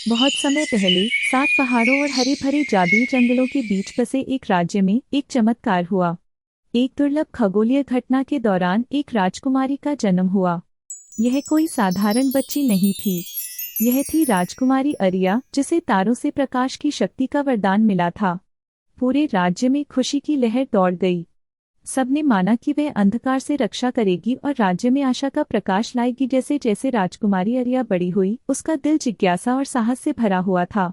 बहुत समय पहले 7 पहाड़ों और हरे भरे जादुई जंगलों के बीच बसे एक राज्य में एक चमत्कार हुआ। एक दुर्लभ खगोलीय घटना के दौरान एक राजकुमारी का जन्म हुआ। यह कोई साधारण बच्ची नहीं थी। यह थी राजकुमारी अरिया, जिसे तारों से प्रकाश की शक्ति का वरदान मिला था। पूरे राज्य में खुशी की लहर दौड़ गई। सबने माना कि वह अंधकार से रक्षा करेगी और राज्य में आशा का प्रकाश लाएगी। जैसे जैसे राजकुमारी अरिया बड़ी हुई, उसका दिल जिज्ञासा और साहस से भरा हुआ था।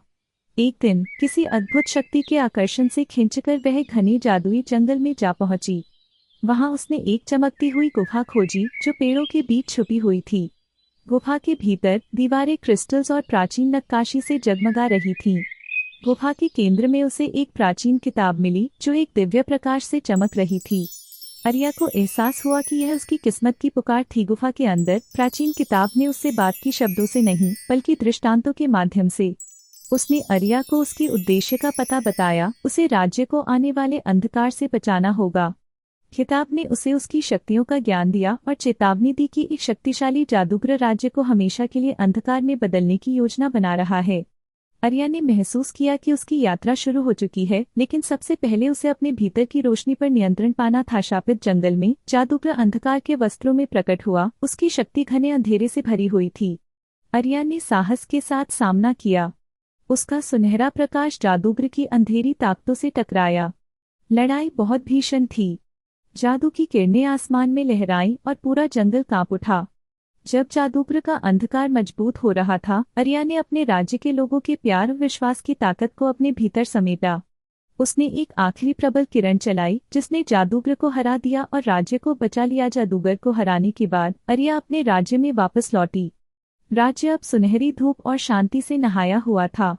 एक दिन किसी अद्भुत शक्ति के आकर्षण से खिंचकर वह घने जादुई जंगल में जा पहुंची। वहां उसने एक चमकती हुई गुफा खोजी जो पेड़ों के बीच छुपी हुई थी। गुफा के भीतर दीवारें क्रिस्टल्स और प्राचीन नक्काशी से जगमगा रही थीं। गुफा के केंद्र में उसे एक प्राचीन किताब मिली जो एक दिव्य प्रकाश से चमक रही थी। अरिया को एहसास हुआ कि यह उसकी किस्मत की पुकार थी। गुफा के अंदर प्राचीन किताब ने उससे बात की, शब्दों से नहीं बल्कि दृष्टांतों के माध्यम से। उसने अरिया को उसके उद्देश्य का पता बताया, उसे राज्य को आने वाले अंधकार से बचाना होगा। किताब ने उसे उसकी शक्तियों का ज्ञान दिया और चेतावनी दी कि एक शक्तिशाली जादूगर राज्य को हमेशा के लिए अंधकार में बदलने की योजना बना रहा है। अरिया ने महसूस किया कि उसकी यात्रा शुरू हो चुकी है, लेकिन सबसे पहले उसे अपने भीतर की रोशनी पर नियंत्रण पाना था। शापित जंगल में जादूगर अंधकार के वस्त्रों में प्रकट हुआ। उसकी शक्ति घने अंधेरे से भरी हुई थी। अरिया ने साहस के साथ सामना किया। उसका सुनहरा प्रकाश जादूगर की अंधेरी ताकतों से टकराया। लड़ाई बहुत भीषण थी। जादू की किरणें आसमान में लहराईं और पूरा जंगल कांप उठा। जब जादूगर का अंधकार मजबूत हो रहा था, अरिया ने अपने राज्य के लोगों के प्यार और विश्वास की ताकत को अपने भीतर समेटा। उसने एक आखिरी प्रबल किरण चलाई जिसने जादूगर को हरा दिया और राज्य को बचा लिया। जादूगर को हराने के बाद अरिया अपने राज्य में वापस लौटी। राज्य अब सुनहरी धूप और शांति से नहाया हुआ था।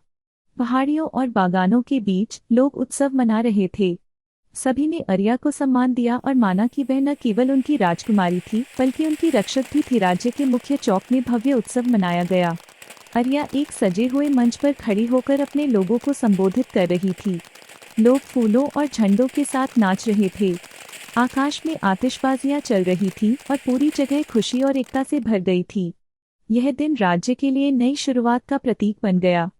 पहाड़ियों और बागानों के बीच लोग उत्सव मना रहे थे। सभी ने अरिया को सम्मान दिया और माना कि वह न केवल उनकी राजकुमारी थी बल्कि उनकी रक्षक भी थी। राज्य के मुख्य चौक में भव्य उत्सव मनाया गया। अरिया एक सजे हुए मंच पर खड़ी होकर अपने लोगों को संबोधित कर रही थी। लोग फूलों और झंडों के साथ नाच रहे थे। आकाश में आतिशबाजियां चल रही थीं और पूरी जगह खुशी और एकता से भर गई थी। यह दिन राज्य के लिए नई शुरुआत का प्रतीक बन गया।